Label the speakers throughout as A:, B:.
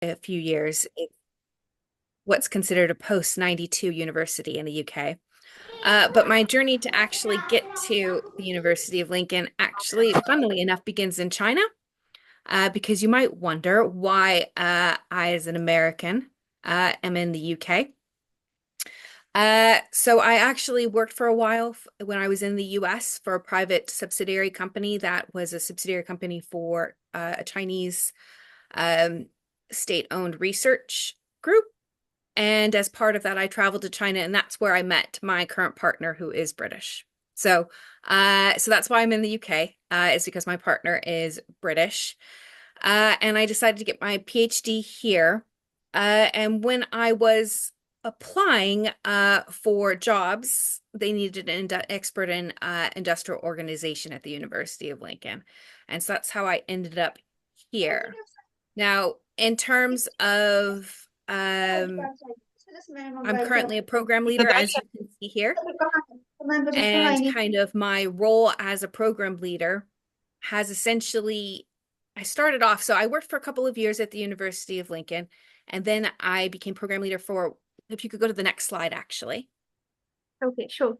A: a few years. It's what's considered a post 92 university in the UK. But my journey to actually get to the University of Lincoln actually, funnily enough, begins in China. Because you might wonder why I, as an American, am in the UK. So I actually worked for a while when I was in the US for a private subsidiary company that was a subsidiary company for a Chinese um, state-owned research group. And as part of that, I traveled to China, and that's where I met my current partner, who is British. So that's why I'm in the UK, is because my partner is British. And I decided to get my PhD here. And when I was applying for jobs, they needed an expert in industrial organization at the University of Lincoln. And so that's how I ended up here. Now, in terms of, I'm currently a program leader, as you can see here. And kind of my role as a program leader has essentially, I started off, so I worked for a couple of years at the University of Lincoln, and then I became program leader for, if you could go to the next slide, actually.
B: Okay, sure.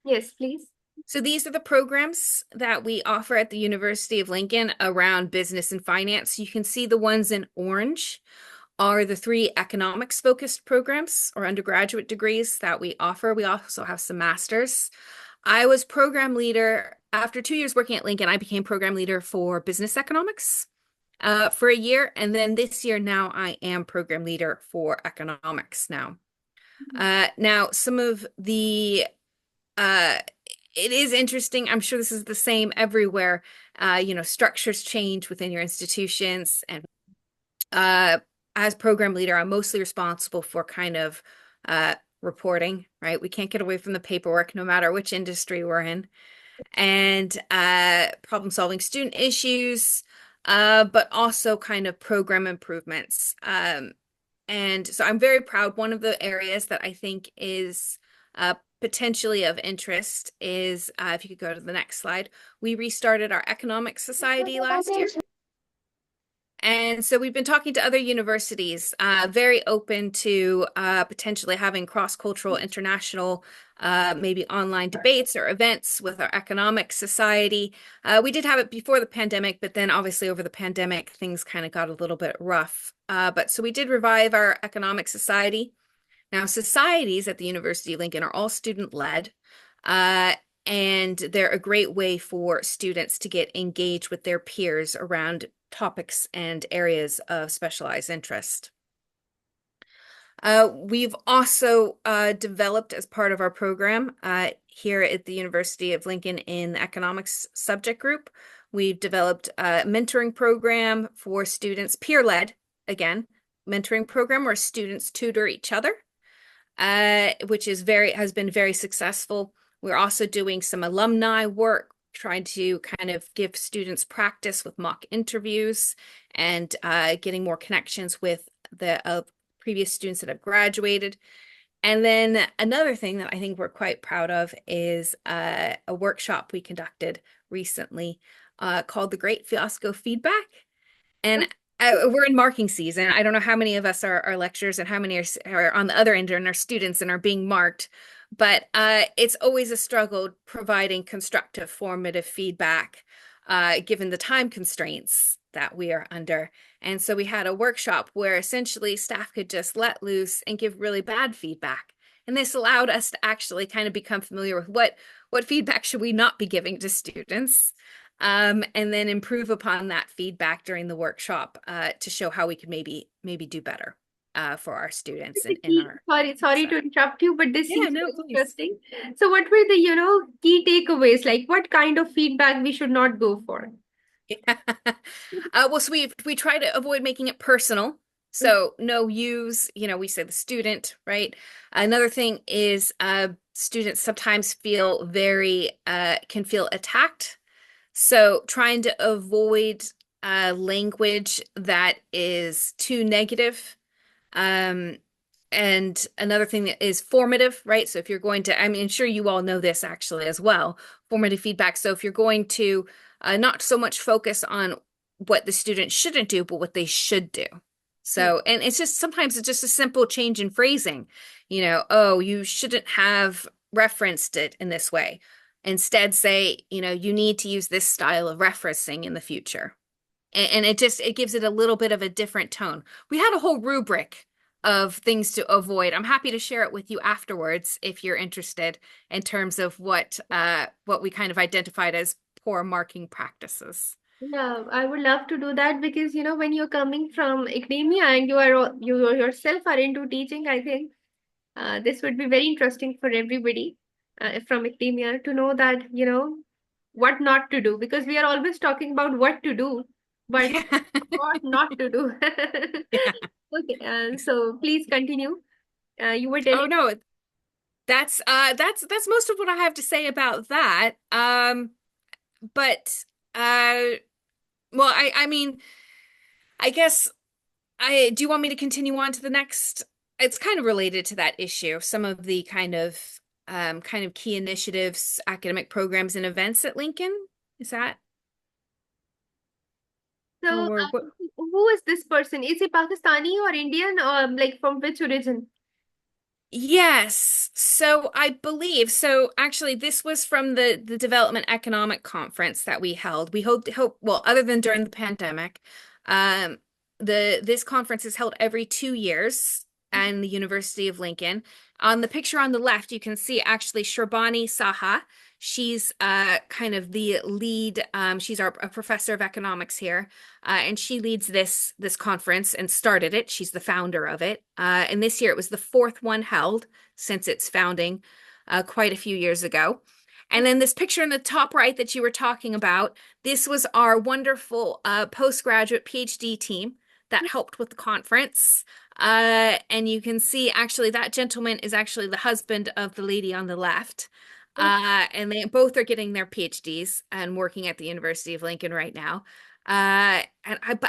B: Yes, please.
A: So these are the programs that we offer at the University of Lincoln around business and finance. You can see the ones in orange are the three economics focused programs or undergraduate degrees that we offer. We also have some masters. I was program leader after 2 years working at Lincoln. I became program leader for business economics for a year. And then this year now I am program leader for economics now. Now, some of the it is interesting. I'm sure this is the same everywhere. Structures change within your institutions. And as program leader, I'm mostly responsible for kind of reporting, right? We can't get away from the paperwork no matter which industry we're in. And problem solving student issues, but also kind of program improvements. And so I'm very proud. One of the areas that I think is potentially of interest is, if you could go to the next slide, we restarted our Economic Society last year. And so we've been talking to other universities, very open to potentially having cross-cultural, international, maybe online debates or events with our Economic Society. We did have it before the pandemic, but then obviously over the pandemic, things kind of got a little bit rough. But so we did revive our Economic Society. Now, societies at the University of Lincoln are all student-led. And they're a great way for students to get engaged with their peers around topics and areas of specialized interest. We've also developed as part of our program here at the University of Lincoln in the economics subject group. We've developed a mentoring program for students, peer-led, again, mentoring program where students tutor each other, which has been very successful. We're also doing some alumni work, trying to kind of give students practice with mock interviews and getting more connections with the previous students that have graduated. And then another thing that I think we're quite proud of is a workshop we conducted recently called the Great Fiasco Feedback. And we're in marking season. I don't know how many of us are lecturers and how many are on the other end and are students and are being marked. But it's always a struggle providing constructive, formative feedback, given the time constraints that we are under. And so we had a workshop where essentially staff could just let loose and give really bad feedback. And this allowed us to actually kind of become familiar with what feedback should we not be giving to students, and then improve upon that feedback during the workshop to show how we could maybe do better for our students and in our
B: Sorry to interrupt you, but this
A: yeah,
B: seems
A: no,
B: very
A: please.
B: interesting. So what were the, key takeaways? Like what kind of feedback we should not go for?
A: Yeah. Well, so we try to avoid making it personal. So no use, we say the student, right? Another thing is students sometimes feel can feel attacked. So trying to avoid language that is too negative. Um, and another thing that is formative, right? So if you're going to, I mean, sure you all know this actually as well, formative feedback. So if you're going to not so much focus on what the students shouldn't do, but what they should do.
B: Hmm.
A: So, and it's just sometimes it's just a simple change in phrasing. Oh, you shouldn't have referenced it in this way. Instead, say, you need to use this style of referencing in the future. And it gives it a little bit of a different tone. We had a whole rubric of things to avoid. I'm happy to share it with you afterwards if you're interested in terms of what we kind of identified as poor marking practices.
B: Yeah, I would love to do that because when you're coming from academia and you yourself are into teaching, I think this would be very interesting for everybody from academia to know that what not to do because we are always talking about what to do, but
A: Yeah.
B: what not to do.
A: Yeah.
B: Okay, so please continue. You were
A: Oh
B: telling.
A: no, that's most of what I have to say about that. But well, I mean, I guess I do you want me to continue on to the next? It's kind of related to that issue. Some of the kind of key initiatives, academic programs and events at Lincoln. Is that
B: So,
A: or what?
B: who is this person? Is he Pakistani or Indian or like from which origin?
A: Yes. So I believe so actually this was from the Development Economic Conference that we held. We hope well, other than during the pandemic, um this conference is held every 2 years and the University of Lincoln. On the picture on the left, you can see actually Sharbani Saha. She's kind of the lead. She's a professor of economics here, and she leads this conference and started it. She's the founder of it. And this year it was the fourth one held since its founding, quite a few years ago. And then this picture in the top right that you were talking about, this was our wonderful postgraduate PhD team that helped with the conference. And you can see actually that gentleman is actually the husband of the lady on the left. And they both are getting their PhDs and working at the University of Lincoln right now. But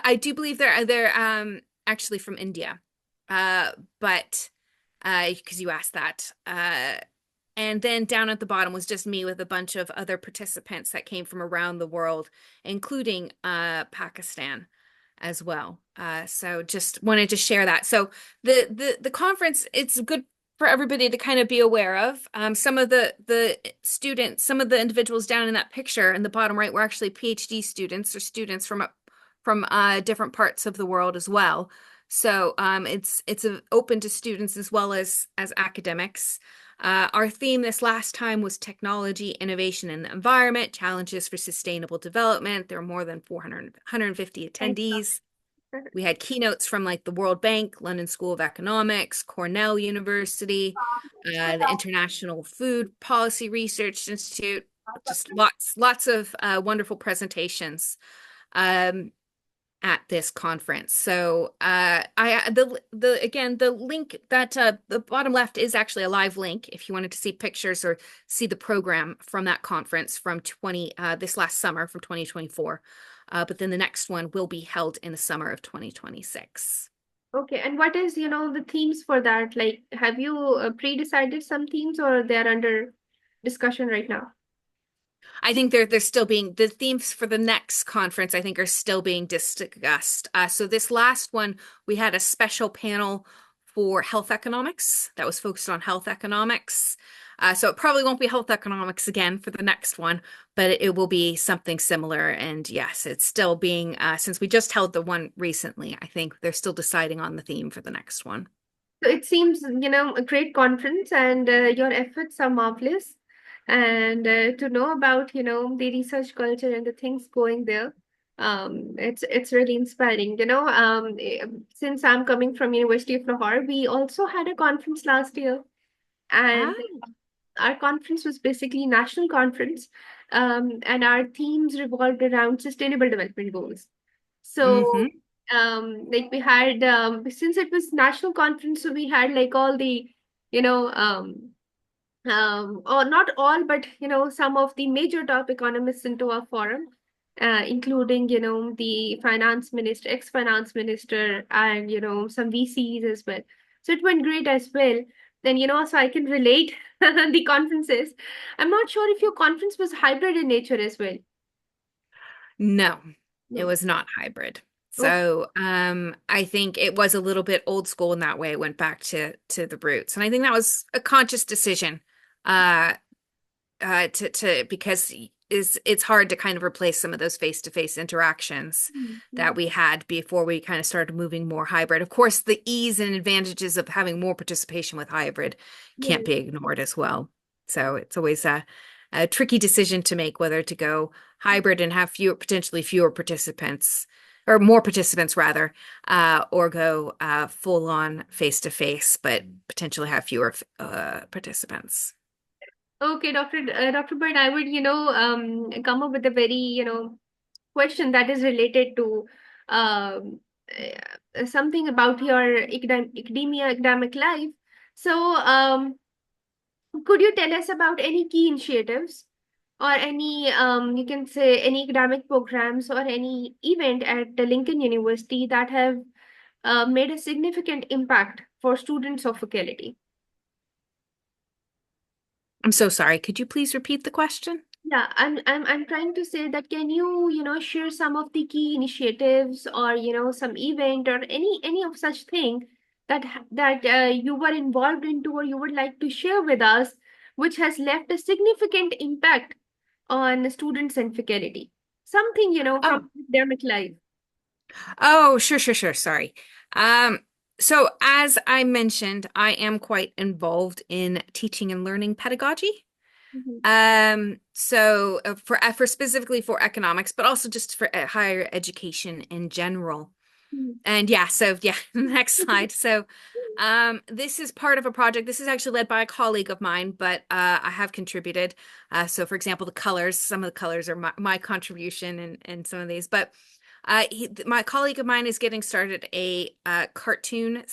A: I do believe they're actually from India. Uh, but because you asked that. And then down at the bottom was just me with a bunch of other participants that came from around the world, including Pakistan as well. So just wanted to share that. So the conference, it's good for everybody to kind of be aware of. Some of the students, some of the individuals down in that picture in the bottom right were actually PhD students or students from different parts of the world as well. So it's open to students as well as academics. Our theme this last time was technology, innovation, and the environment, challenges for sustainable development. There were more than 150
B: Thanks.
A: attendees. We had keynotes from like the World Bank, London School of Economics, Cornell University, the International Food Policy Research Institute, just lots of wonderful presentations. Um, at this conference. So I the again the link that the bottom left is actually a live link if you wanted to see pictures or see the program from that conference from 20 this last summer from 2024. But then the next one will be held in the summer of 2026.
B: Okay, and what is, the themes for that? Like, have you pre-decided some themes or they're under discussion right now?
A: I think they're still being the themes for the next conference, I think, are still being discussed. So this last one, we had a special panel for health economics that was focused on health economics. So it probably won't be health economics again for the next one, but it will be something similar. And yes, it's still being, since we just held the one recently, I think they're still deciding on the theme for the next one.
B: So it seems, a great conference and your efforts are marvelous. And to know about, the research culture and the things going there, it's really inspiring. Since I'm coming from University of Lahore, we also had a conference last year,
A: Ah,
B: and our conference was basically national conference, and our themes revolved around sustainable development goals. So,
A: mm-hmm.
B: like we had, since it was national conference, so we had like all the, you know, or not all, but some of the major top economists into our forum, including the finance minister, ex-finance minister, and some VCs as well. So it went great as well. Then so I can relate the conferences. I'm not sure if your conference was hybrid in nature as well.
A: No. It
B: No.
A: was not hybrid.
B: Okay.
A: So I think it was a little bit old school in that way. It went back to the roots. And I think that was a conscious decision. Uh, to because it's hard to kind of replace some of those face-to-face interactions that
B: Mhm.
A: we had before we kind of started moving more hybrid. Of course, the ease and advantages of having more participation with hybrid can't
B: Yes.
A: be ignored as well. So it's always a tricky decision to make whether to go hybrid and have potentially fewer participants or more participants rather, or go full on face-to-face, but potentially have fewer participants.
B: Okay, Dr. Bird, I would, come up with a very, question that is related to something about your academic life. So, could you tell us about any key initiatives or any, you can say, any academic programs or any event at the Lincoln University that have made a significant impact for students of faculty?
A: I'm so sorry. Could you please repeat the question?
B: Yeah, I'm trying to say that can you, share some of the key initiatives or, some event or any of such thing that you were involved into or you would like to share with us, which has left a significant impact on students and faculty. Something, from
A: Oh,
B: academic life.
A: oh, sure, sure, sure. Sorry. Um, so as I mentioned, I am quite involved in teaching and learning pedagogy.
B: Mhm,
A: For specifically for economics, but also just for higher education in general.
B: mhm,
A: And yeah, so yeah, next slide. So, this is part of a project. This is actually led by a colleague of mine, but I have contributed. So, for example, the colors, some of the colors are my contribution in some of these. But my colleague of mine is getting started a cartoon.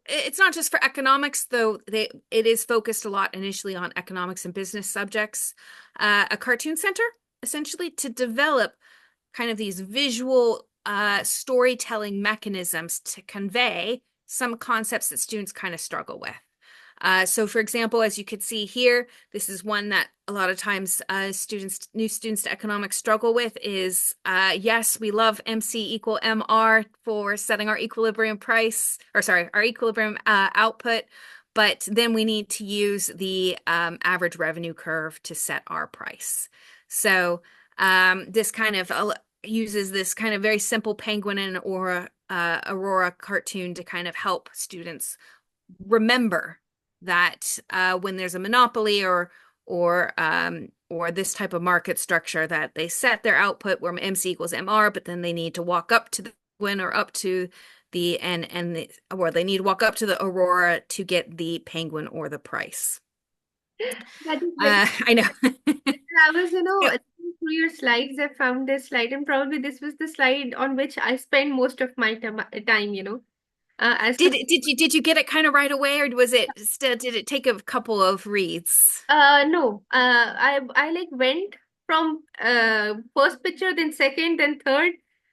A: It's not just for economics, though. It is focused a lot initially on economics and business subjects. A cartoon center, essentially, to develop kind of these visual storytelling mechanisms to convey some concepts that students kind of struggle with. So, for example, as you could see here, this is one that a lot of times new students to economics struggle with is, yes, we love MC equal MR for setting our equilibrium price, or sorry, our equilibrium output, but then we need to use the average revenue curve to set our price. So, this kind of uses this kind of very simple penguin and Aurora cartoon to kind of help students remember that when there's a monopoly or this type of market structure that they set their output where MC equals MR, but then they need to walk up to the penguin or up to or they need to walk up to the Aurora to get the penguin or the price.
B: That is very.
A: I know.
B: I was, looking through your slides. I found this slide, and probably this was the slide on which I spend most of my time, as
A: Did you get it kind of right away, or was it still did it take a couple of reads?
B: no. I like went from first picture, then second, then third,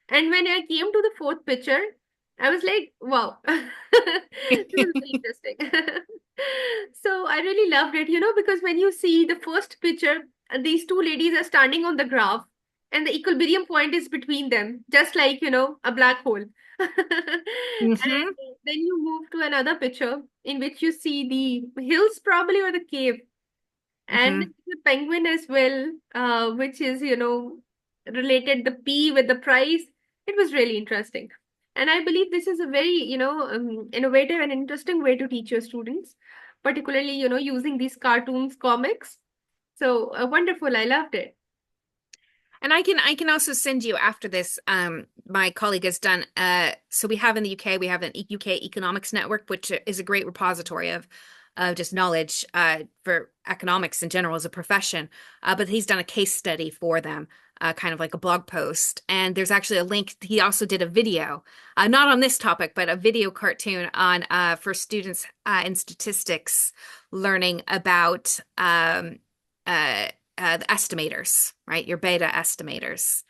B: and when I came to the fourth picture, I was like, wow, this is very interesting. So I really loved it, because when you see the first picture, these two ladies are standing on the graph, and the equilibrium point is between them, just like, a black hole. And
A: Hmm.
B: then you move to another picture in which you see the hills, probably, or the cave, and
A: Hmm.
B: the penguin as well, which is, related the P with the price. It was really interesting. And I believe this is a very, innovative and interesting way to teach your students, particularly, using these cartoons, comics. So wonderful. I loved it.
A: And I can also send you after this. My colleague has done. So we have in the UK, we have an UK Economics Network, which is a great repository of just knowledge for economics in general as a profession. But he's done a case study for them, kind of like a blog post. And there's actually a link. He also did a video, not on this topic, but a video cartoon on for students in statistics learning about the estimators, right? Your beta estimators.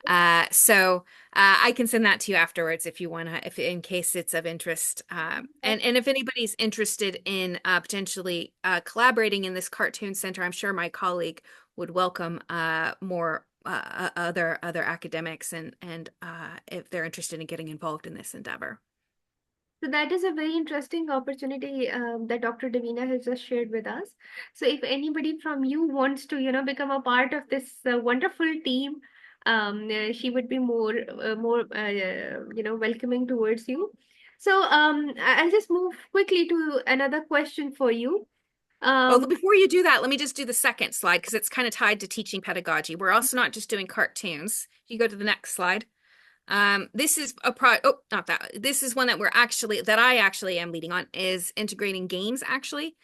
A: I can send that to you afterwards if you want to, if in case it's of interest. And if anybody's interested in potentially collaborating in this cartoon center, I'm sure my colleague would welcome more other academics and if they're interested in getting involved in this endeavor.
B: So that is a very interesting opportunity that Dr. Davina has just shared with us. So if anybody from you wants to, become a part of this wonderful team, she would be more welcoming towards you. So I'll just move quickly to another question for you.
A: Oh,
B: Um,
A: before you do that, let me just do the second slide because it's kind of tied to teaching pedagogy. We're also not just doing cartoons. You go to the next slide. This is a oh, not that. This is one that I actually am leading on is integrating games actually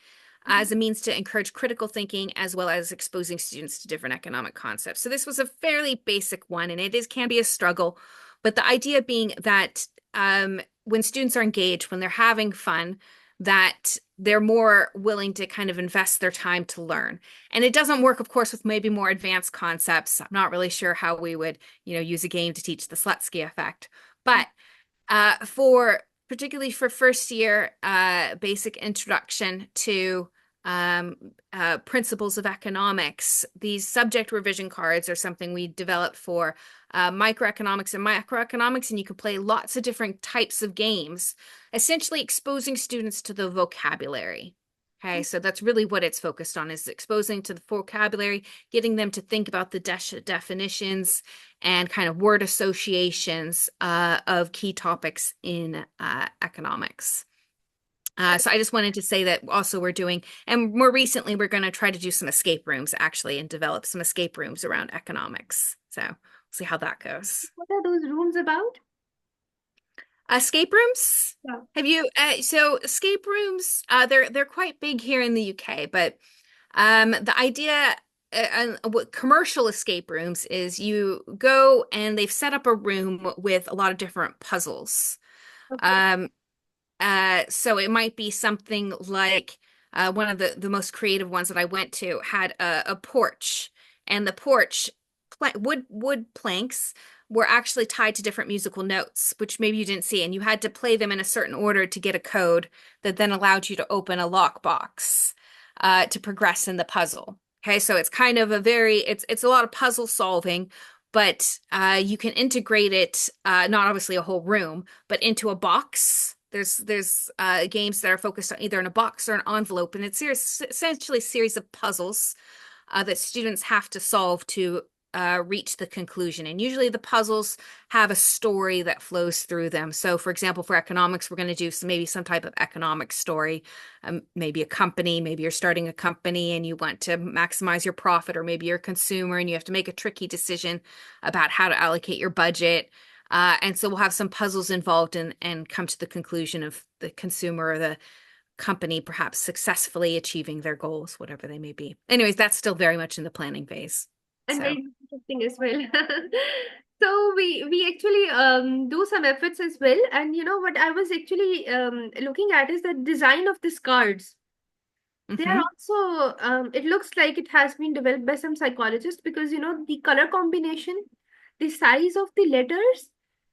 A: as a means to encourage critical thinking as well as exposing students to different economic concepts. So this was a fairly basic one and it is can be a struggle, but the idea being that when students are engaged, when they're having fun, that they're more willing to kind of invest their time to learn. And it doesn't work, of course, with maybe more advanced concepts. I'm not really sure how we would, use a game to teach the Slutsky effect. But for particularly for first year, basic introduction to um, principles of economics, these subject revision cards are something we developed for microeconomics and macroeconomics, and you can play lots of different types of games, essentially exposing students to the vocabulary. Okay, so that's really what it's focused on is exposing to the vocabulary, getting them to think about the definitions and kind of word associations of key topics in economics. So I just wanted to say that also we're doing, and more recently, we're going to try to do some escape rooms actually and develop some escape rooms around economics. So we'll see how that goes.
B: what are those rooms about?
A: Escape rooms?
B: Yeah.
A: Have you, so escape rooms, they're quite big here in the UK, but the idea what commercial escape rooms is you go and they've set up a room with a lot of different puzzles.
B: Okay.
A: Um, so it might be something like one of the most creative ones that I went to had a porch, and the porch wood planks were actually tied to different musical notes, which maybe you didn't see, and you had to play them in a certain order to get a code that then allowed you to open a lockbox to progress in the puzzle. Okay, so it's kind of it's a lot of puzzle solving, but you can integrate it, not obviously a whole room, but into a box. There's games that are focused on either in a box or an envelope, and it's essentially a series of puzzles that students have to solve to reach the conclusion. And usually the puzzles have a story that flows through them. So, for example, for economics, we're going to do maybe some type of economic story, maybe a company, maybe you're starting a company and you want to maximize your profit, or maybe you're a consumer and you have to make a tricky decision about how to allocate your budget. And so we'll have some puzzles involved and come to the conclusion of the consumer or the company perhaps successfully achieving their goals, whatever they may be. Anyways, that's still very much in the planning phase.
B: And
A: So,
B: very interesting as well. So we actually do some efforts as well. And you know what I was actually looking at is the design of these cards. They are
A: mhm.
B: also it looks like it has been developed by some psychologist because the color combination, the size of the letters,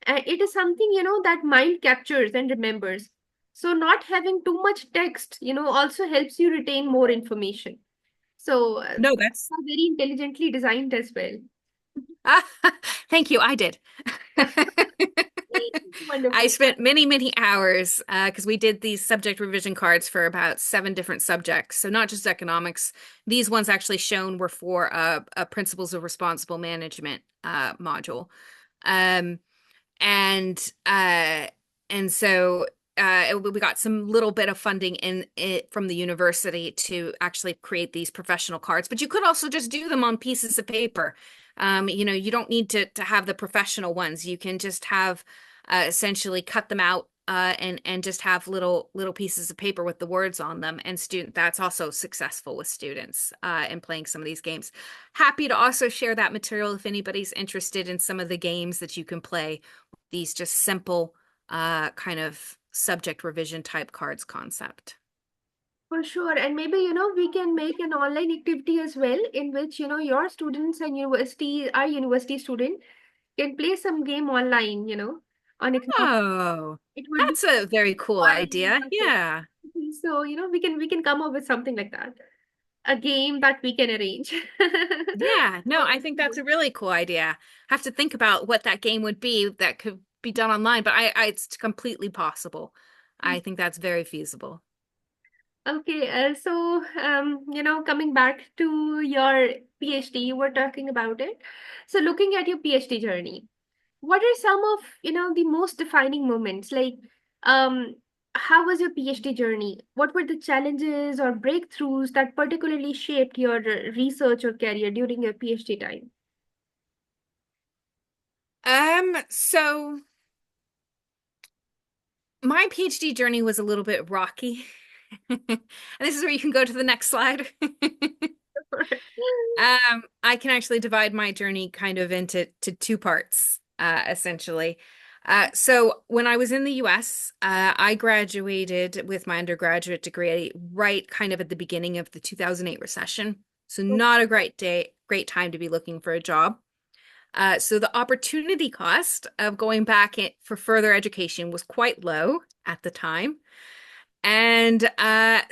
B: it is something that mind captures and remembers. So not having too much text, also helps you retain more information. So
A: No, that's
B: are very intelligently designed as well.
A: thank you. I did. I
B: Wonderful.
A: spent many, many hours because we did these subject revision cards for about 7 different subjects. So not just economics. These ones actually shown were for a principles of responsible management module. Um, and uh and so we got some little bit of funding in it from the university to actually create these professional cards, but you could also just do them on pieces of paper. You don't need to have the professional ones. You can just have essentially cut them out and just have little pieces of paper with the words on them, and student that's also successful with students in playing some of these games. Happy to also share that material if anybody's interested in some of the games that you can play, these just simple kind of subject revision type cards concept.
B: For sure. And maybe, we can make an online activity as well in which, your students and our university student can play some game online, on economics.
A: Oh,
B: It would be
A: that's a very cool
B: fun and
A: idea.
B: interactive.
A: Yeah.
B: So, we can come up with something like that. a game that we can arrange.
A: Yeah, no, I think that's a really cool idea. Have to think about what that game would be that could be done online, but it's completely possible. I think that's very feasible.
B: Okay, coming back to your PhD, you were talking about it. So, looking at your PhD journey, what are some of, the most defining moments? Like, um, how was your PhD journey? What were the challenges or breakthroughs that particularly shaped your research or career during your PhD time?
A: So my PhD journey was a little bit rocky. And this is where you can go to the next slide. I can actually divide my journey kind of into two parts, essentially. So when I was in the US, I graduated with my undergraduate degree right kind of at the beginning of the 2008 recession. So not a great time to be looking for a job. So the opportunity cost of going back for further education was quite low at the time. And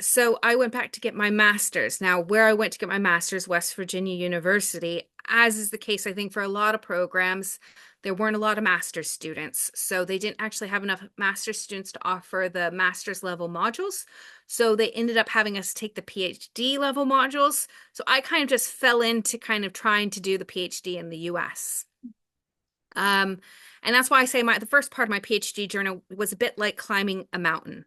A: so I went back to get my master's. Now, where I went to get my master's, West Virginia University, as is the case, I think, for a lot of programs, there weren't a lot of master's students. So they didn't actually have enough master's students to offer the master's level modules. So they ended up having us take the PhD level modules. So I kind of just fell into kind of trying to do the PhD in the US. Um, and that's why I say the first part of my PhD journey was a bit like climbing a mountain.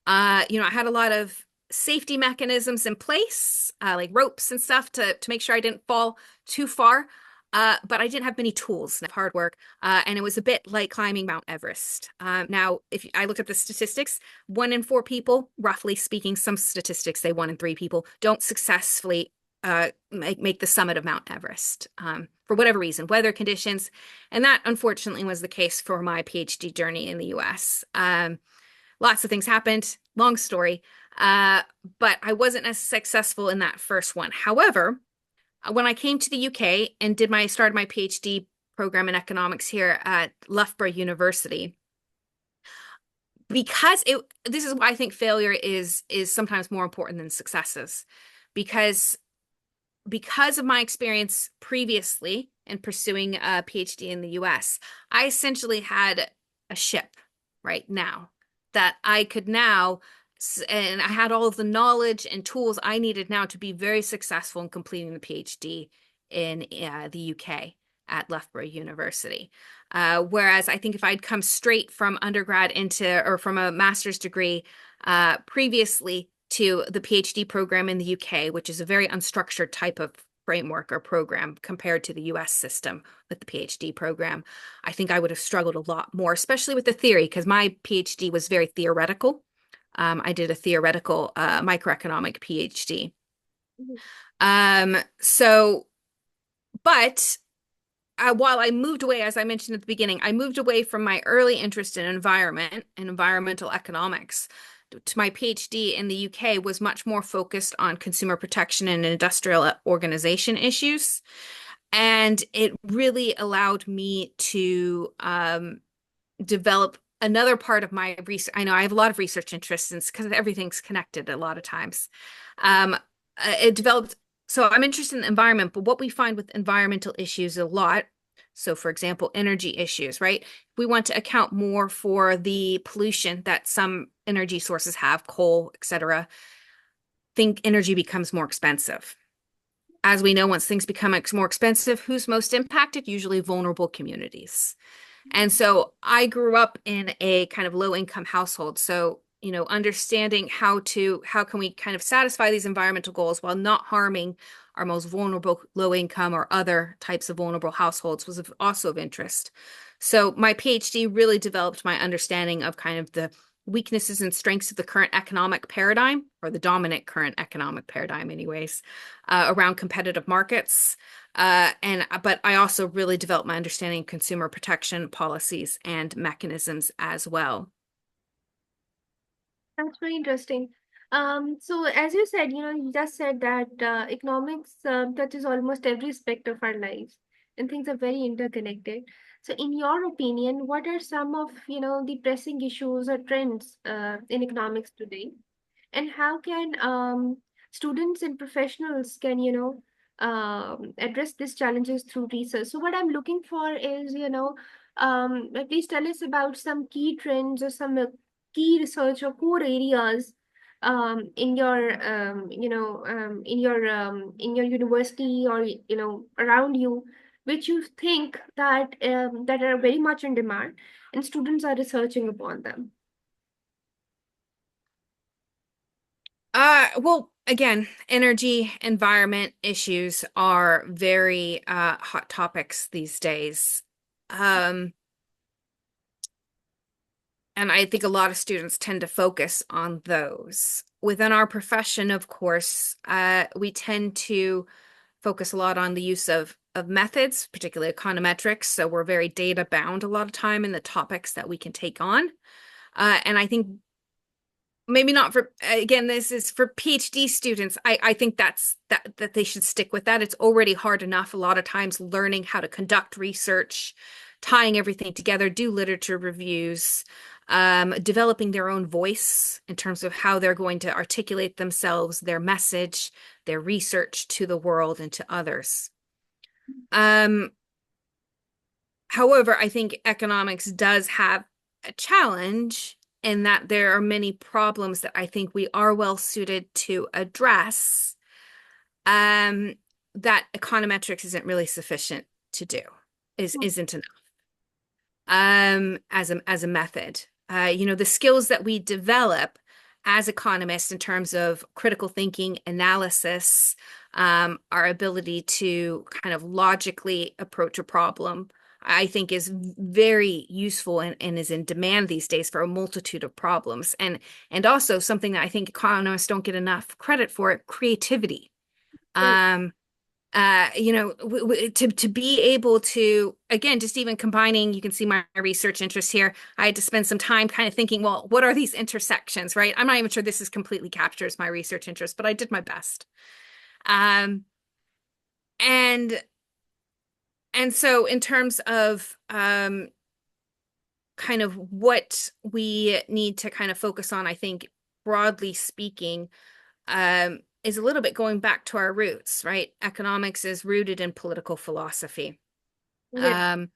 A: I had a lot of safety mechanisms in place, like ropes and stuff to make sure I didn't fall too far. But I didn't have many tools, hard work, and it was a bit like climbing Mount Everest. Now, if I looked at the statistics, 1 in 4 people, roughly speaking, some statistics say 1 in 3 people don't successfully make the summit of Mount Everest for whatever reason, weather conditions, and that unfortunately was the case for my PhD journey in the U.S. Lots of things happened, long story, uh, but I wasn't as successful in that first one. However, when I came to the UK and started my PhD program in economics here at Loughborough University, because this is why I think failure is sometimes more important than successes, because of my experience previously in pursuing a PhD in the US, I essentially had a ship right now that I could now, and I had all of the knowledge and tools I needed now to be very successful in completing the PhD in the UK at Loughborough University. Whereas I think if I'd come straight from undergrad or from a master's degree previously to the PhD program in the UK, which is a very unstructured type of framework or program compared to the US system with the PhD program, I think I would have struggled a lot more, especially with the theory, because my PhD was very theoretical. I did a theoretical microeconomic PhD. Um, so, but while I moved away, as I mentioned at the beginning, I moved away from my early interest in environment and environmental economics to my PhD in the UK was much more focused on consumer protection and industrial organization issues. And it really allowed me to develop another part of my research. I know I have a lot of research interests because everything's connected a lot of times. Um, it developed, so I'm interested in the environment, but what we find with environmental issues a lot, so for example, energy issues, right? We want to account more for the pollution that some energy sources have, coal, etc. Think energy becomes more expensive. As we know, once things become more expensive, who's most impacted? Usually vulnerable communities. And so I grew up in a kind of low income household. So, understanding how can we kind of satisfy these environmental goals while not harming our most vulnerable low income or other types of vulnerable households was also of interest. So my PhD really developed my understanding of kind of the weaknesses and strengths of the current economic paradigm, or the dominant current economic paradigm, anyways, around competitive markets. But I also really developed my understanding of consumer protection policies and mechanisms as well.
B: That's very interesting. So as you said, you just said that economics touches almost every aspect of our lives, and things are very interconnected. So, in your opinion, what are some of, the pressing issues or trends in economics today, and how can students and professionals can, address these challenges through research. So what I'm looking for is, please tell us about some key trends or some key research or core areas in your in your university, or around you, which you think that are very much in demand and students are researching upon them.
A: Well, again, energy, environment issues are very hot topics these days. Um, and I think a lot of students tend to focus on those. Within our profession, of course, we tend to focus a lot on the use of methods, particularly econometrics. So we're very data bound a lot of time in the topics that we can take on. And I think maybe not for, again, this is for PhD students. I think that they should stick with that. It's already hard enough a lot of times learning how to conduct research, tying everything together, do literature reviews, developing their own voice in terms of how they're going to articulate themselves, their message, their research to the world and to others. Um, However, I think economics does have a challenge in that there are many problems that I think we are well suited to address, um, that econometrics isn't really sufficient to do, isn't enough, as a method. The skills that we develop as economists in terms of critical thinking, analysis, our ability to kind of logically approach a problem, I think is very useful and is in demand these days for a multitude of problems. And also something that I think economists don't get enough credit for, creativity.
B: Right.
A: Um, to be able to, again, just even combining, you can see my research interest here. I had to spend some time kind of thinking, well, what are these intersections, right? I'm not even sure this is completely captures my research interest, but I did my best. Um, and and so in terms of kind of what we need to kind of focus on, I think broadly speaking, is a little bit going back to our roots, right? Economics is rooted in political philosophy.
B: Yeah.
A: Um,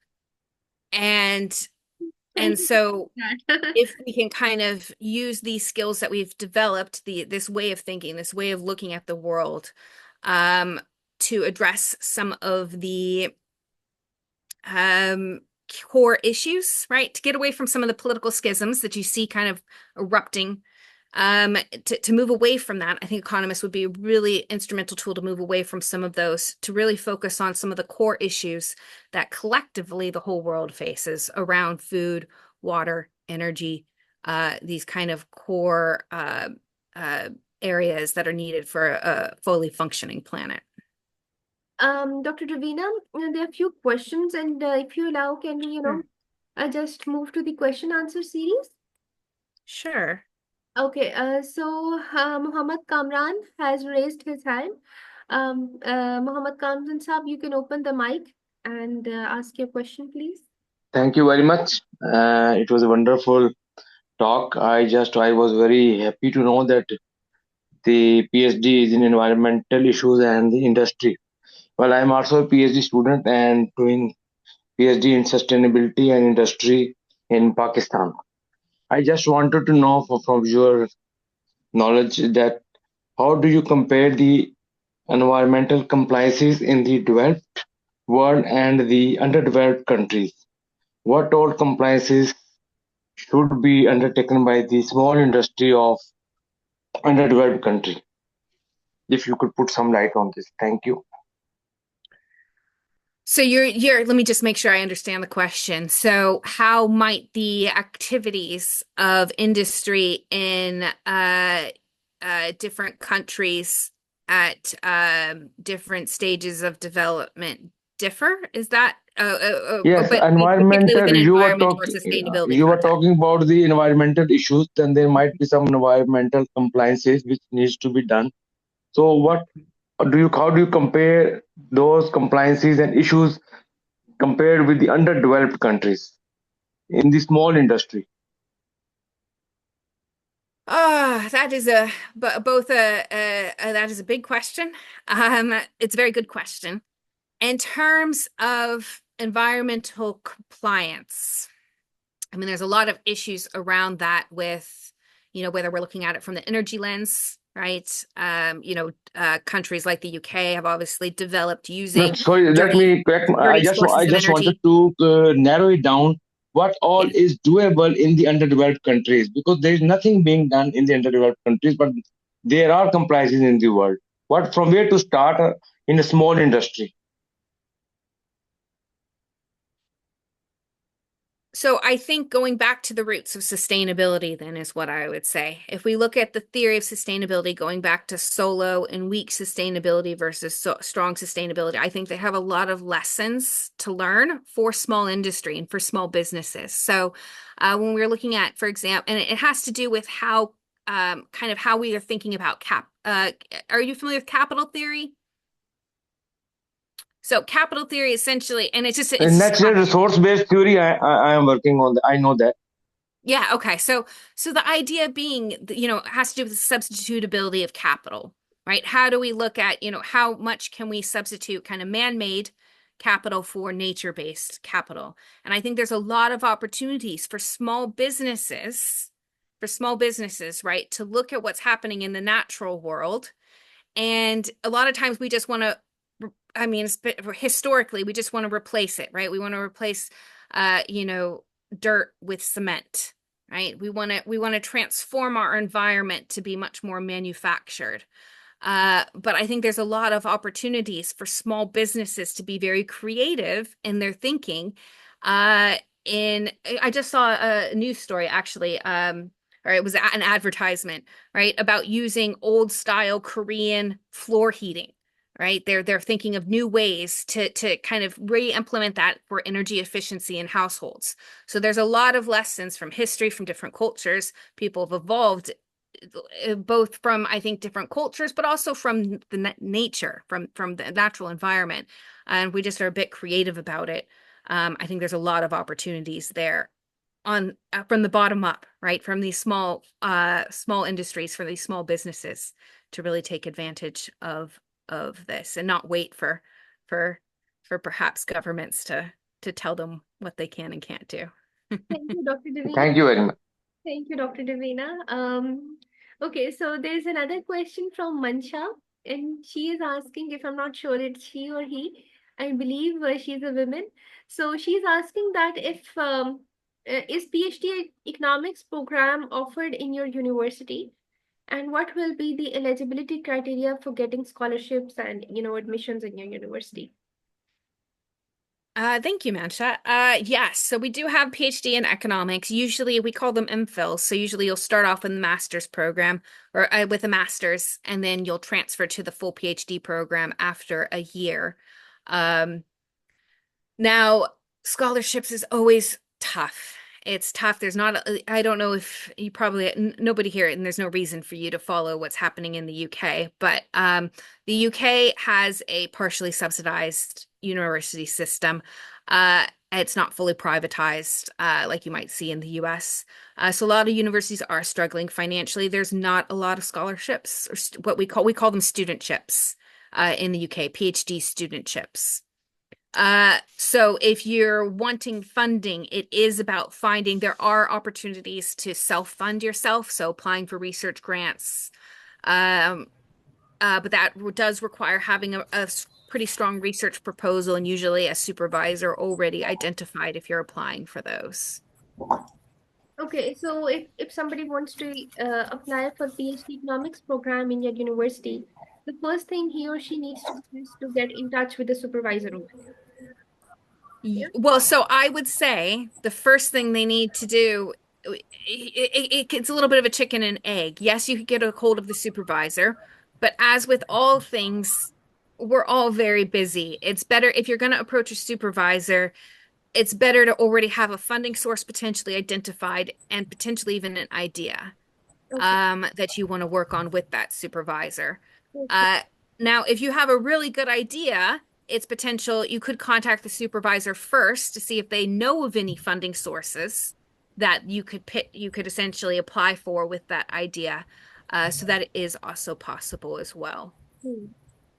A: and
B: Thank
A: and
B: you
A: so
B: for that.
A: if we can kind of use these skills that we've developed, this way of thinking, this way of looking at the world, um, to address some of the um, core issues, right? To get away from some of the political schisms that you see kind of erupting, to move away from that. I think economists would be a really instrumental tool to move away from some of those, to really focus on some of the core issues that collectively the whole world faces around food, water, energy, these kind of core uh, areas that are needed for a fully functioning planet.
B: Dr. Davina, there are a few questions, and if you allow, can we,
A: Sure.
B: just move to the question answer series?
A: Sure.
B: Okay, so Muhammad Kamran has raised his hand. Muhammad Kamran Saab, you can open the mic and ask your question, please.
C: Thank you very much. It was a wonderful talk. I was very happy to know that the PhD is in environmental issues and the industry. Well, I'm also a PhD student and doing PhD in sustainability and industry in Pakistan. I just wanted to know from your knowledge that how do you compare the environmental compliances in the developed world and the underdeveloped countries? What all compliances should be undertaken by the small industry of underdeveloped country? If you could put some light on this. Thank you.
A: So you're let me just make sure I understand the question. So how might the activities of industry in different countries at different stages of development differ? Is that
C: Yes,
A: but particularly
C: environmental.
A: within environment or sustainability
C: You were
A: context?
C: talking about the environmental issues. Then there might be some environmental compliances which needs to be done. So what do you? How do you compare those compliances and issues compared with the underdeveloped countries in the small industry?
A: That is a both that is a big question. It's a very good question. In terms of environmental compliance, I mean, there's a lot of issues around that with, whether we're looking at it from the energy lens, right? Countries like the UK have obviously developed
C: No,
A: using
C: sorry, let
A: dirty,
C: me correct.
A: dirty
C: I
A: sources of
C: just wanted
A: energy.
C: to narrow it down. What all
A: Yeah.
C: is doable in the underdeveloped countries? Because there is nothing being done in the underdeveloped countries, but there are compliances in the world. What from where to start in a small industry?
A: So I think going back to the roots of sustainability then is what I would say. If we look at the theory of sustainability, going back to solo and weak sustainability versus strong sustainability, I think they have a lot of lessons to learn for small industry and for small businesses. So when we're looking at, for example, and it has to do with how kind of how we are thinking about are you familiar with capital theory? So capital theory essentially, and
C: In
A: it's
C: natural resource based theory, I am working on that. I know that.
A: Yeah, okay. So the idea being, it has to do with the substitutability of capital, right? How do we look at, how much can we substitute kind of man-made capital for nature-based capital? And I think there's a lot of opportunities for small businesses, right, to look at what's happening in the natural world. And a lot of times we just want to, I mean, historically, we just want to replace it, right? We want to replace, uh, you know, dirt with cement, right? We want to transform our environment to be much more manufactured. But I think there's a lot of opportunities for small businesses to be very creative in their thinking. Uh, in I just saw a news story actually, or it was an advertisement, right, about using old style Korean floor heating. Right. They're thinking of new ways to kind of re-implement that for energy efficiency in households. So there's a lot of lessons from history, from different cultures. People have evolved both from I think different cultures, but also from the nature, from the natural environment, and we just are a bit creative about it. I think there's a lot of opportunities there on from the bottom up, right? From these small industries, for these small businesses to really take advantage of this and not wait for for perhaps governments to tell them what they can and can't do.
B: Thank you, Dr. Davina.
C: Thank you very much.
B: Thank you, Dr. Davina. Okay, so there's another question from Mansha, and she is asking, if I'm not sure it's she or he, I believe she's a woman. So she's asking that if is PhD economics program offered in your university, and what will be the eligibility criteria for getting scholarships and admissions in your university?
A: Thank you, Mansha. Yes, so we do have PhD in economics. Usually we call them MPhils. So usually you'll start off in the master's program or with a master's, and then you'll transfer to the full PhD program after a year. Um, Now, scholarships is always tough. It's tough. I don't know if you probably, nobody here, and there's no reason for you to follow what's happening in the UK, but the UK has a partially subsidized university system. It's not fully privatized, like you might see in the US. So a lot of universities are struggling financially. There's not a lot of scholarships, or what we call them studentships, in the UK, PhD studentships. So if you're wanting funding, it is about there are opportunities to self-fund yourself, so applying for research grants. Um, but that does require having a pretty strong research proposal and usually a supervisor already identified if you're applying for those.
B: Okay, so if somebody wants to apply for PhD economics program in your university, the first thing he or she needs to do is to get in touch with the supervisor over there. Yeah.
A: Well, so I would say the first thing they need to do, it's a little bit of a chicken and egg. Yes, you could get a hold of the supervisor, but as with all things, we're all very busy. It's better if you're going to approach a supervisor, it's better to already have a funding source potentially identified and potentially even an idea
B: Okay.
A: that you want to work on with that supervisor.
B: Okay.
A: Uh, Now, if you have a really good idea, it's potential you could contact the supervisor first to see if they know of any funding sources that you could essentially apply for with that idea. So that is also possible as well.
B: Hmm.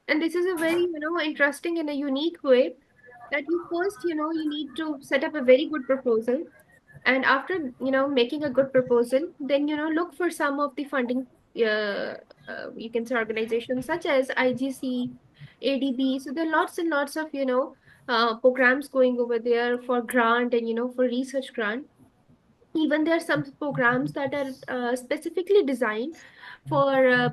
B: And this is a very, interesting and a unique way that you first, you need to set up a very good proposal. And after, making a good proposal, then, look for some of the funding, uh, you can say organizations such as IGC, ADB. So there are lots and lots of, programs going over there for grant and, for research grant. Even there are some programs that are specifically designed for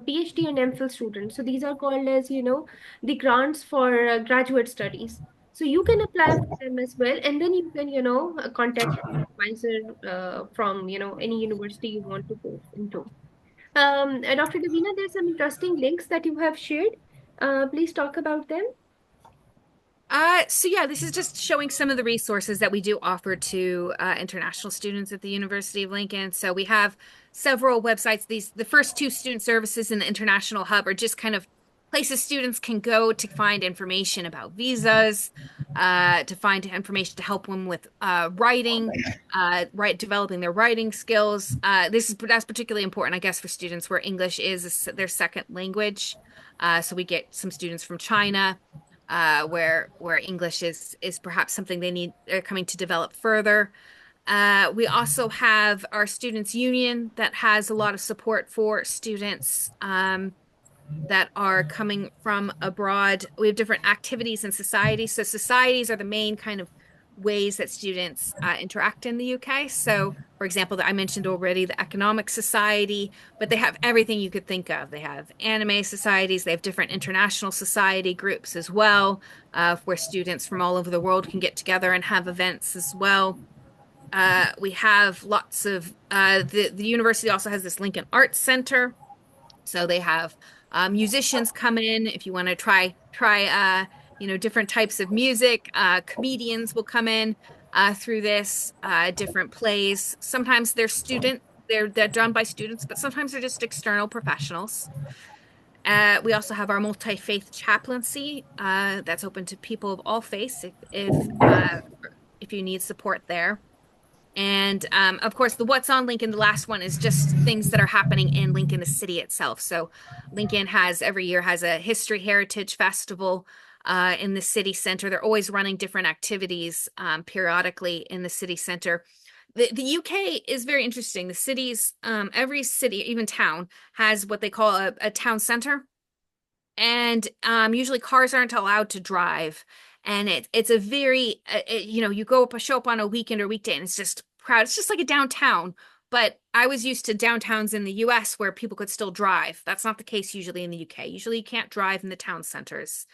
B: PhD and MPhil students. So these are called as, the grants for graduate studies. So you can apply for them as well, and then you can, contact an advisor from, any university you want to go into. Dr. Davina, there's some interesting links that you have shared. Please talk about them.
A: So yeah, this is just showing some of the resources that we do offer to international students at the University of Lincoln. So we have several websites. The first two, student services and the international hub, are just kind of places students can go to find information about visas, to find information to help them with writing, developing their writing skills. That's particularly important, I guess, for students where English is their second language. So we get some students from China, where English is perhaps something they're coming to develop further. We also have our Students Union that has a lot of support for students that are coming from abroad. We have different activities and societies. So societies are the main kind of ways that students interact in the UK. So, for example, I mentioned already the Economic Society, but they have everything you could think of. They have anime societies, they have different international society groups as well, where students from all over the world can get together and have events as well. We have lots of the university also has this Lincoln Arts Center, so they have musicians come in if you want to try different types of music. Comedians will come in through this, different plays. Sometimes they're done by students, but sometimes they're just external professionals. We also have our multi-faith chaplaincy that's open to people of all faiths if you need support there. And of course, the What's on Lincoln, the last one, is just things that are happening in Lincoln, the city itself. So Lincoln has every year has a History Heritage Festival in the city center. They're always running different activities periodically in the city center. The UK is very interesting. The cities, every city, even town, has what they call a town center. And usually cars aren't allowed to drive. And it's a very, you show up on a weekend or weekday and it's just crowded. It's just like a downtown. But I was used to downtowns in the US where people could still drive. That's not the case usually in the UK. Usually you can't drive in the town centers.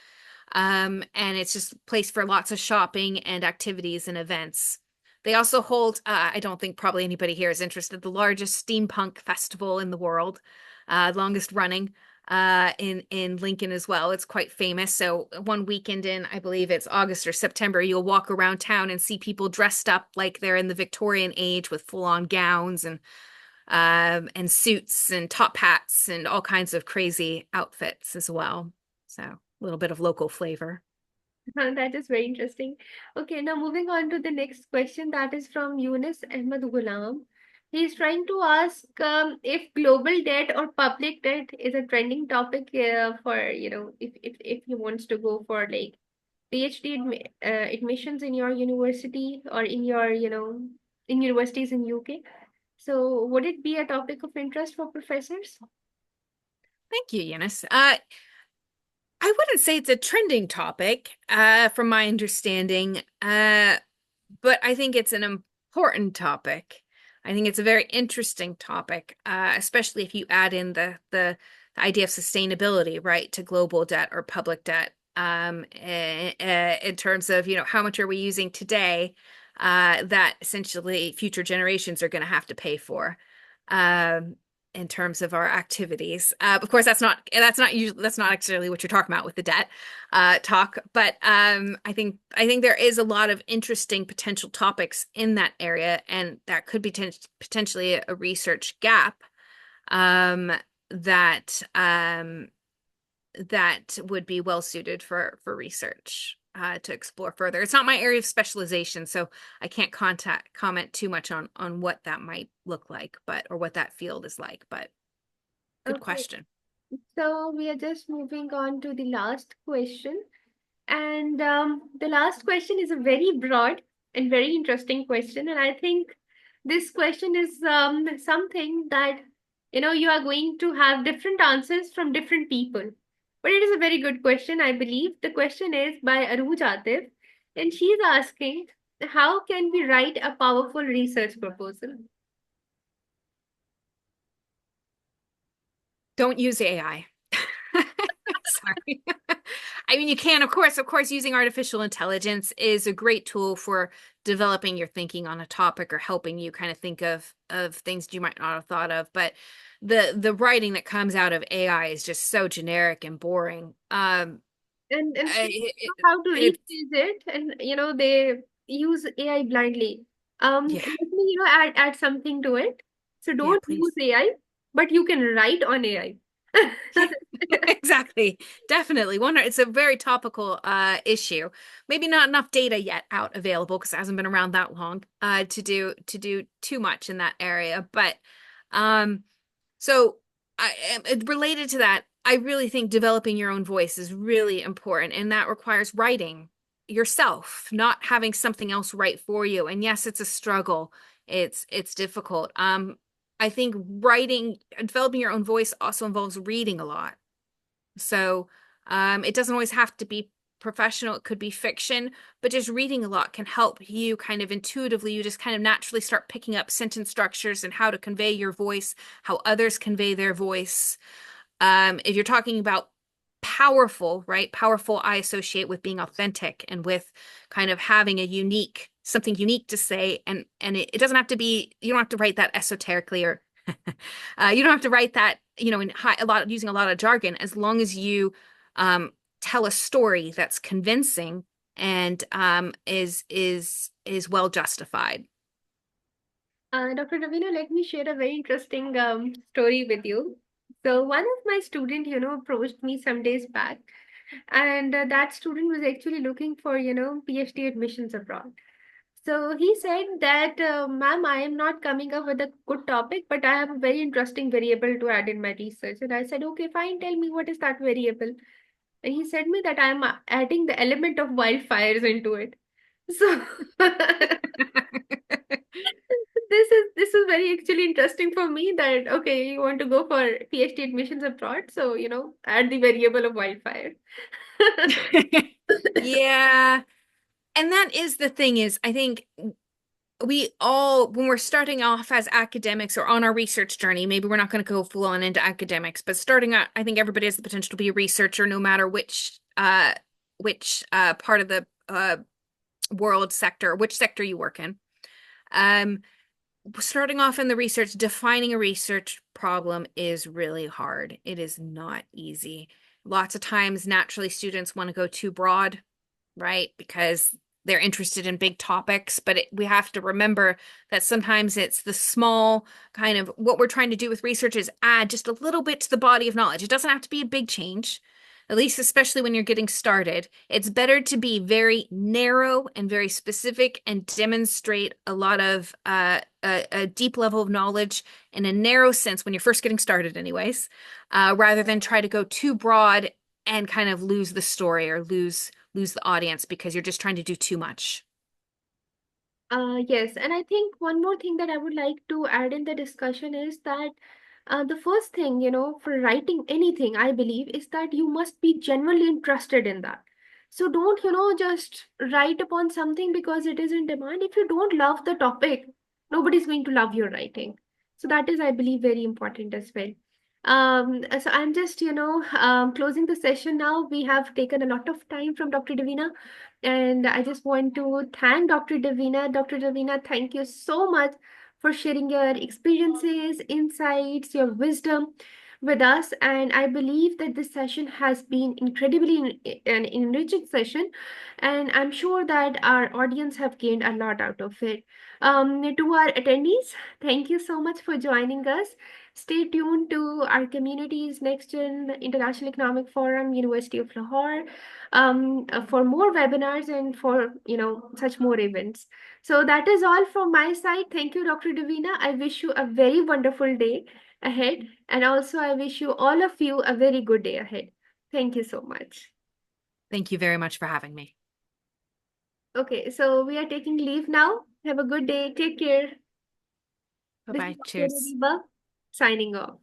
A: And it's just a place for lots of shopping and activities and events. They also hold, I don't think probably anybody here is interested, the largest steampunk festival in the world, longest running in Lincoln as well. It's quite famous. So one weekend in, I believe it's August or September, you'll walk around town and see people dressed up like they're in the Victorian age with full-on gowns and suits and top hats and all kinds of crazy outfits as well. So a little bit of local flavor.
B: That is very interesting. Okay, now moving on to the next question that is from Yunus Ahmed Ghulam. He's trying to ask if global debt or public debt is a trending topic for, if he wants to go for like PhD admissions in your university or in your, in universities in UK. So would it be a topic of interest for professors?
A: Thank you, Eunice. I wouldn't say it's a trending topic, from my understanding, but I think it's an important topic. I think it's a very interesting topic, especially if you add in the idea of sustainability, right, to global debt or public debt, in terms of, how much are we using today, that essentially future generations are going to have to pay for. Um, in terms of our activities. Of course, that's not actually what you're talking about with the debt talk, but I think there is a lot of interesting potential topics in that area, and that could be potentially a research gap um, that that would be well suited for research. to explore further. It's not my area of specialization, so I can't comment too much on what that might look like, but or what that field is like. But good
B: Okay,
A: question.
B: so we are just moving on to the last question. And the last question is a very broad and very interesting question. And I think this question is something that, you are going to have different answers from different people. But it is a very good question, I believe. The question is by Aruj Atif, and she's asking, how can we write a powerful research proposal?
A: Don't use AI. Sorry. I mean, you can, of course, using artificial intelligence is a great tool for developing your thinking on a topic or helping you kind of think of things you might not have thought of. But the writing that comes out of AI is just so generic and boring.
B: And people
A: It,
B: know how to
A: it,
B: rephrase it, and they use AI blindly.
A: yeah,
B: Let me add something to it. So
A: yeah,
B: don't use
A: please.
B: AI, but you can write on AI.
A: Yeah, exactly. Definitely. One, it's a very topical issue. Maybe not enough data yet out available because it hasn't been around that long to do too much in that area. But um so related to that, I really think developing your own voice is really important, and that requires writing yourself, not having something else write for you. And yes, it's a struggle. It's difficult. I think developing your own voice also involves reading a lot. So, it doesn't always have to be professional. It could be fiction, but just reading a lot can help you kind of intuitively, you just kind of naturally start picking up sentence structures and how to convey your voice, how others convey their voice. If you're talking about powerful, right? Powerful, I associate with being authentic and with kind of having something unique to say. And it doesn't have to be, you don't have to write that esoterically or you don't have to write that, in using a lot of jargon, as long as you tell a story that's convincing and is well justified.
B: Dr. Davina, let me share a very interesting story with you. So one of my student, approached me some days back, and that student was actually looking for, PhD admissions abroad. So he said that, ma'am, I am not coming up with a good topic, but I have a very interesting variable to add in my research. And I said, okay, fine, tell me what is that variable? And he said me that I'm adding the element of wildfires into it. So this is very actually interesting for me that okay, you want to go for PhD admissions abroad, so add the variable of wildfire.
A: Yeah. And that is the thing is, I think we all, when we're starting off as academics or on our research journey, maybe we're not going to go full on into academics, but starting out, I think everybody has the potential to be a researcher, no matter which part of the world sector, which sector you work in. Um, Starting off in the research, defining a research problem is really hard. It is not easy. Lots of times, naturally, students want to go too broad, right? Because they're interested in big topics, but we have to remember that sometimes it's the small kind of what we're trying to do with research is add just a little bit to the body of knowledge. It doesn't have to be a big change, at least especially when you're getting started. It's better to be very narrow and very specific and demonstrate a lot of a deep level of knowledge in a narrow sense when you're first getting started, anyways, rather than try to go too broad and kind of lose the story or lose the audience because you're just trying to do too much.
B: Yes, and I think one more thing that I would like to add in the discussion is that the first thing, for writing anything, I believe, is that you must be genuinely interested in that. So don't, just write upon something because it is in demand. If you don't love the topic, nobody's going to love your writing. So that is, I believe, very important as well. So I'm just, closing the session now. We have taken a lot of time from Dr. Davina. And I just want to thank Dr. Davina. Dr. Davina, thank you so much for sharing your experiences, insights, your wisdom with us. And I believe that this session has been incredibly an enriching session. And I'm sure that our audience have gained a lot out of it. To our attendees, thank you so much for joining us. Stay tuned to our community's Next Gen International Economic Forum, University of Lahore, for more webinars and for such more events. So that is all from my side. Thank you, Dr. Davina. I wish you a very wonderful day ahead, and also I wish you all of you a very good day ahead. Thank you so much.
A: Thank you very much for having me.
B: Okay, so we are taking leave now. Have a good day. Take care. This is
A: Bye-bye.
B: Dr.
A: Cheers.
B: Nadeeba signing off.